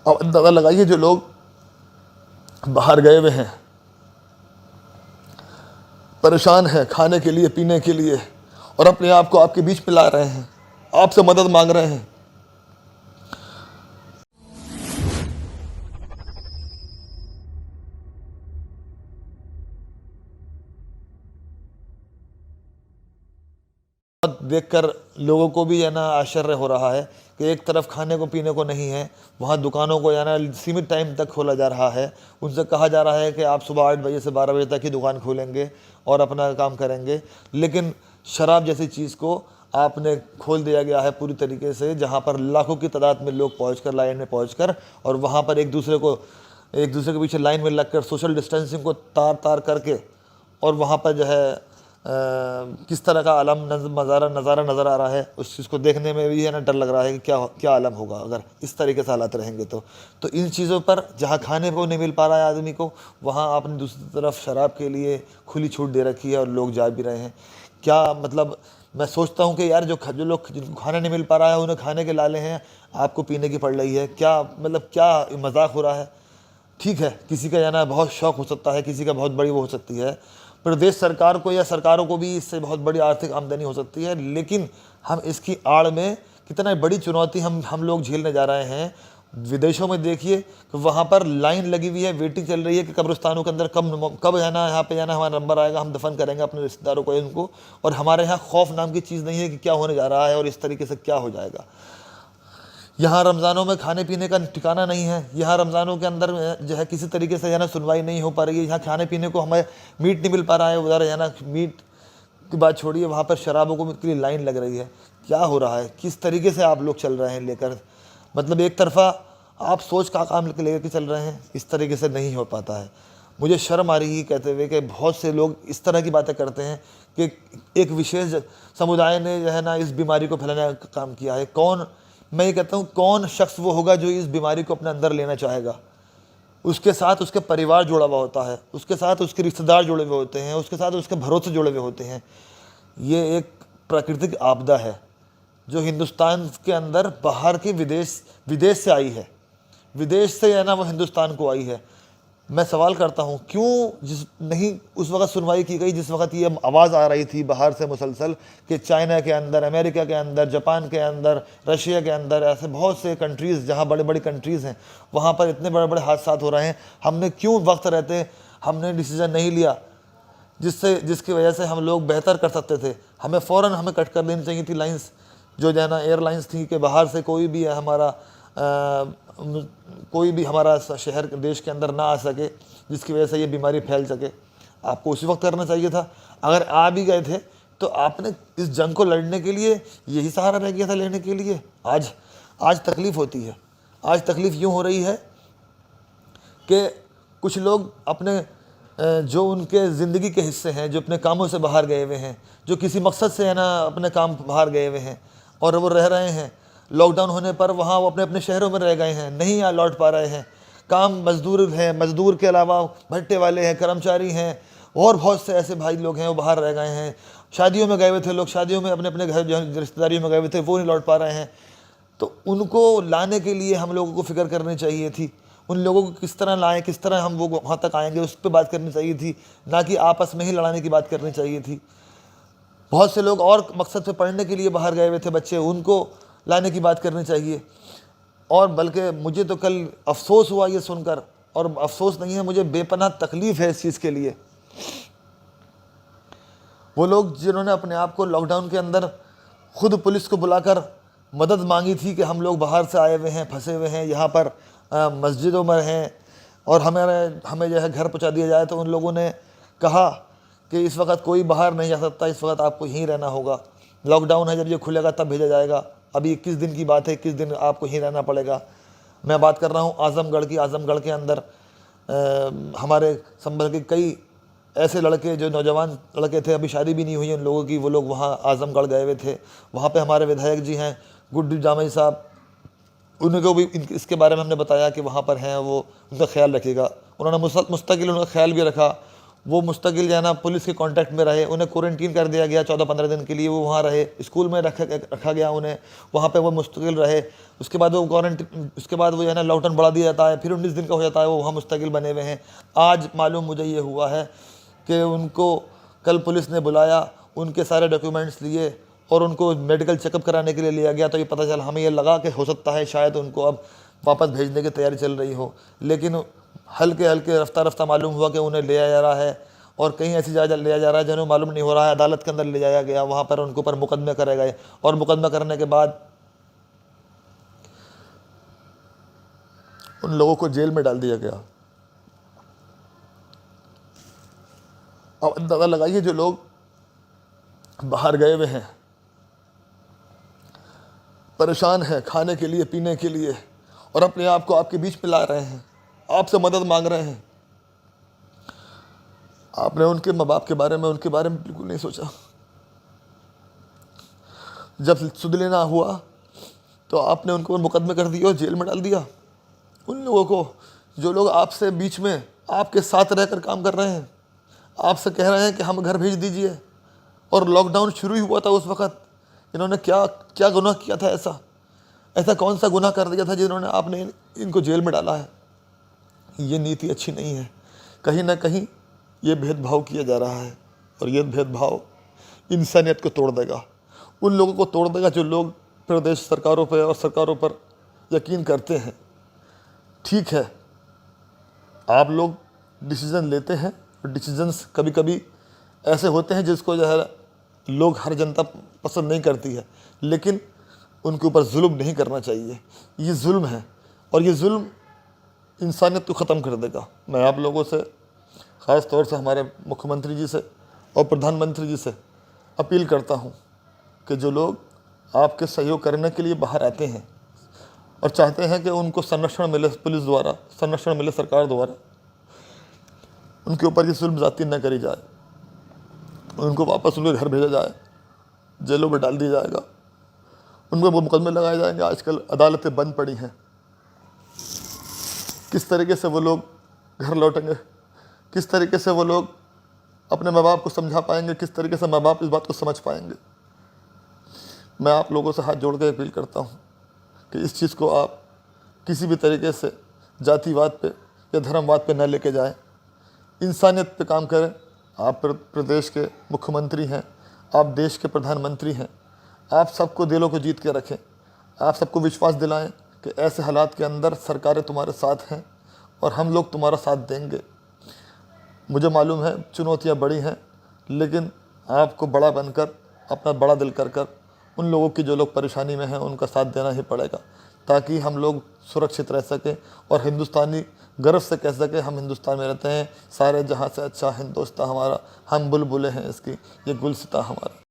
अब अंदाज़ा लगाइए जो लोग बाहर गए हुए हैं, परेशान हैं खाने के लिए पीने के लिए, और अपने आप को आपके बीच में ला रहे हैं, आपसे मदद मांग रहे हैं। देखकर लोगों को भी है ना आश्चर्य हो रहा है कि एक तरफ खाने को पीने को नहीं है, वहाँ दुकानों को है ना सीमित टाइम तक खोला जा रहा है। उनसे कहा जा रहा है कि आप सुबह 8 बजे से 12 बजे तक ही दुकान खोलेंगे और अपना काम करेंगे, लेकिन शराब जैसी चीज़ को आपने खोल दिया गया है पूरी तरीके से, जहाँ पर लाखों की तादाद में लोग पहुँच लाइन में पहुँच और वहाँ पर एक दूसरे के पीछे लाइन में लगकर सोशल डिस्टेंसिंग को तार तार करके, और वहाँ पर जो है किस तरह का आलम नज़ारा नज़र आ रहा है, उस चीज़ को देखने में भी है ना डर लग रहा है कि क्या क्या आलम होगा अगर इस तरीके से हालात रहेंगे। तो इन चीज़ों पर जहाँ खाने को नहीं मिल पा रहा है आदमी को, वहाँ आपने दूसरी तरफ शराब के लिए खुली छूट दे रखी है और लोग जा भी रहे हैं। क्या मतलब, मैं सोचता हूँ कि यार जो लोग जिनको खाना नहीं मिल पा रहा है उन्हें खाने के लाले हैं, आपको पीने की पड़ रही है, क्या मतलब क्या मजाक हो रहा है। ठीक है, किसी का जाना बहुत शौक़ हो सकता है, किसी का बहुत बड़ी वो हो सकती है, प्रदेश सरकार को या सरकारों को भी इससे बहुत बड़ी आर्थिक आमदनी हो सकती है, लेकिन हम इसकी आड़ में कितना बड़ी चुनौती हम लोग झेलने जा रहे हैं। विदेशों में देखिए कि वहाँ पर लाइन लगी हुई है, वेटिंग चल रही है कि कब्रिस्तानों के अंदर कब है ना यहाँ पे जाना हमारा नंबर आएगा, हम दफन करेंगे अपने रिश्तेदारों को इनको। और हमारे यहाँ खौफ नाम की चीज़ नहीं है कि क्या होने जा रहा है और इस तरीके से क्या हो जाएगा। यहाँ रमज़ानों में खाने पीने का ठिकाना नहीं है, यहाँ रमज़ानों के अंदर जो है किसी तरीके से है ना सुनवाई नहीं हो पा रही है, यहाँ खाने पीने को हमें मीट नहीं मिल पा रहा है, उधर है ना मीट की बात छोड़िए, वहाँ पर शराबों को के लिए लाइन लग रही है। क्या हो रहा है, किस तरीके से आप लोग चल रहे हैं लेकर, मतलब एक तरफ़ा आप सोच का काम लेकर चल रहे हैं, इस तरीके से नहीं हो पाता है। मुझे शर्म आ रही है कहते हुए कि बहुत से लोग इस तरह की बातें करते हैं कि एक विशेष समुदाय ने जो है ना इस बीमारी को फैलाने का काम किया है। मैं ये कहता हूँ कौन शख्स वो होगा जो इस बीमारी को अपने अंदर लेना चाहेगा। उसके साथ उसके परिवार जुड़ा हुआ होता है, उसके साथ उसके रिश्तेदार जुड़े हुए होते हैं, उसके साथ उसके भरोसे जुड़े हुए होते हैं। ये एक प्राकृतिक आपदा है जो हिंदुस्तान के अंदर बाहर के विदेश से आई है, विदेश से है ना वो हिंदुस्तान को आई है। मैं सवाल करता हूँ क्यों नहीं उस वक़्त सुनवाई की गई जिस वक़्त ये आवाज़ आ रही थी बाहर से मुसलसल कि चाइना के अंदर, अमेरिका के अंदर, जापान के अंदर, रशिया के अंदर, ऐसे बहुत से कंट्रीज़ जहाँ बड़े बड़ी कंट्रीज़ हैं वहाँ पर इतने बड़े बड़े हादसा हो रहे हैं। हमने क्यों वक्त रहते हमने डिसीज़न नहीं लिया जिसकी वजह से हम लोग बेहतर कर सकते थे। हमें फ़ौरन हमें कट कर देनी चाहिए थी लाइन्स, जो जो है ना एयरलाइंस थी कि बाहर से कोई भी हमारा शहर देश के अंदर ना आ सके जिसकी वजह से ये बीमारी फैल सके। आपको उसी वक्त करना चाहिए था। अगर आ भी गए थे तो आपने इस जंग को लड़ने के लिए यही सहारा रह गया था लेने के लिए। आज तकलीफ़ होती है। आज तकलीफ़ यूँ हो रही है कि कुछ लोग अपने जो उनके ज़िंदगी के हिस्से हैं, जो अपने कामों से बाहर गए हुए हैं, जो किसी मकसद से है ना अपने काम बाहर गए हुए हैं और वो रह रहे हैं, लॉकडाउन होने पर वहाँ वो अपने अपने शहरों में रह गए हैं, नहीं यहाँ लौट पा रहे हैं। काम मजदूर हैं, मजदूर के अलावा भट्टे वाले हैं, कर्मचारी हैं, और बहुत से ऐसे भाई लोग हैं वो बाहर रह गए हैं। शादियों में गए हुए थे लोग, शादियों में अपने अपने घर जो रिश्तेदारियों में गए हुए थे वो नहीं लौट पा रहे हैं। तो उनको लाने के लिए हम लोगों को फ़िक्र करनी चाहिए थी। उन लोगों को किस तरह लाएं, किस तरह हम वो वहाँ तक आएंगे, उस पर बात करनी चाहिए थी, ना कि आपस में ही लड़ाने की बात करनी चाहिए थी। बहुत से लोग और मकसद से पढ़ने के लिए बाहर गए हुए थे बच्चे, उनको लाने की बात करनी चाहिए। और बल्कि मुझे तो कल अफसोस हुआ ये सुनकर, और अफसोस नहीं है, मुझे बेपनाह तकलीफ़ है इस चीज़ के लिए। वो लोग जिन्होंने अपने आप को लॉकडाउन के अंदर खुद पुलिस को बुलाकर मदद मांगी थी कि हम लोग बाहर से आए हुए हैं, फंसे हुए हैं, यहाँ पर मस्जिदों में हैं और हमें जो है घर पहुँचा दिया जाए, तो उन लोगों ने कहा कि इस वक्त कोई बाहर नहीं जा सकता, इस वक्त आपको यहीं रहना होगा, लॉकडाउन है, जब ये खुलेगा तब भेजा जाएगा, अभी 21 दिन की बात है, 21 दिन आपको यहीं रहना पड़ेगा। मैं बात कर रहा हूँ आज़मगढ़ की। आज़मगढ़ के अंदर हमारे संभल के कई ऐसे लड़के जो नौजवान लड़के थे, अभी शादी भी नहीं हुई उन लोगों की, वो लोग वहाँ आज़मगढ़ गए हुए थे। वहाँ पे हमारे विधायक जी हैं गुड्डू जामई साहब, उनको भी इसके बारे में हमने बताया कि वहाँ पर हैं, वो उनका ख्याल रखिएगा। उन्होंने मुस्तकिल उनका ख्याल भी रखा। वो मुस्तकिल जो है ना पुलिस के कांटेक्ट में रहे, उन्हें क्वारंटीन कर दिया गया 14-15 दिन के लिए, वो वहाँ रहे, स्कूल में रखा गया उन्हें, वहाँ पे वो मुस्तकिल रहे। उसके बाद वो उसके बाद वो जो है ना लॉकडाउन बढ़ा दिया जाता है, फिर 19 दिन का हो जाता है, वो वहाँ मुस्तकिल बने हुए हैं। आज मालूम मुझे ये हुआ है कि उनको कल पुलिस ने बुलाया, उनके सारे डॉक्यूमेंट्स लिए और उनको मेडिकल चेकअप कराने के लिए लिया गया। तो ये पता चला, हमें ये लगा कि हो सकता है शायद उनको अब वापस भेजने की तैयारी चल रही हो, लेकिन हल्के हल्के रफ्ता मालूम हुआ कि उन्हें ले जाया जा रहा है और कहीं ऐसी जगह ले जा रहा है जिन्हें मालूम नहीं हो रहा है। अदालत के अंदर ले जाया गया, वहाँ पर उनके ऊपर मुकदमे करे गए और मुकदमा करने के बाद उन लोगों को जेल में डाल दिया गया। अब अंदाज़ा लगाइए, जो लोग बाहर गए हुए हैं, परेशान हैं खाने के लिए पीने के लिए, और अपने आप को आपके बीच में ला रहे हैं, आपसे मदद मांग रहे हैं। आपने उनके माँ बाप के बारे में, उनके बारे में बिल्कुल नहीं सोचा। जब सुध लेना हुआ तो आपने उनको मुकदमे कर दिए और जेल में डाल दिया। उन लोगों को जो लोग आपसे बीच में आपके साथ रहकर काम कर रहे हैं, आपसे कह रहे हैं कि हम घर भेज दीजिए, और लॉकडाउन शुरू ही हुआ था उस वक़्त, इन्होंने क्या क्या गुनाह किया था? ऐसा कौन सा गुनाह कर दिया था जिन्होंने आपने इनको जेल में डाला है? ये नीति अच्छी नहीं है। कहीं ना कहीं ये भेदभाव किया जा रहा है, और ये भेदभाव इंसानियत को तोड़ देगा, उन लोगों को तोड़ देगा जो लोग प्रदेश सरकारों पर और सरकारों पर यकीन करते हैं। ठीक है, आप लोग डिसीज़न लेते हैं, और डिसीजंस कभी कभी ऐसे होते हैं जिसको जो है लोग, हर जनता पसंद नहीं करती है, लेकिन उनके ऊपर जुल्म नहीं करना चाहिए। ये जुल्म है, और ये जुल्म इंसानियत को ख़त्म कर देगा। मैं आप लोगों से, ख़ास तौर से हमारे मुख्यमंत्री जी से और प्रधानमंत्री जी से अपील करता हूँ कि जो लोग आपके सहयोग करने के लिए बाहर आते हैं और चाहते हैं कि उनको संरक्षण मिले, पुलिस द्वारा संरक्षण मिले, सरकार द्वारा, उनके ऊपर ये जुल्म ज़्यादती न करी जाए, उनको वापस उनके घर भेजा जाए, जेलों में डाल दिया जाएगा, उनको मुकदमे लगाए जाएंगे। आजकल अदालतें बंद पड़ी हैं, किस तरीके से वो लोग घर लौटेंगे? किस तरीके से वो लोग अपने माँ बाप को समझा पाएंगे? किस तरीके से माँ बाप इस बात को समझ पाएंगे? मैं आप लोगों से हाथ जोड़ कर अपील करता हूँ कि इस चीज़ को आप किसी भी तरीके से जातिवाद पे या धर्मवाद पे न लेके जाएं, इंसानियत पे काम करें। आप प्रदेश के मुख्यमंत्री हैं, आप देश के प्रधानमंत्री हैं, आप सबको दिलों को जीत के रखें, आप सबको विश्वास दिलाएं कि ऐसे हालात के अंदर सरकारें तुम्हारे साथ हैं और हम लोग तुम्हारा साथ देंगे। मुझे मालूम है चुनौतियां बड़ी हैं, लेकिन आपको बड़ा बनकर, अपना बड़ा दिल कर उन लोगों की, जो लोग परेशानी में हैं, उनका साथ देना ही पड़ेगा, ताकि हम लोग सुरक्षित रह सकें और हिंदुस्तानी गर्व से कह सके हम हिंदुस्तान में रहते हैं, सारे जहाँ से अच्छा हिंदुस्तान हमारा, हम बुलबुलें हैं इसकी, ये गुलसिता हमारा।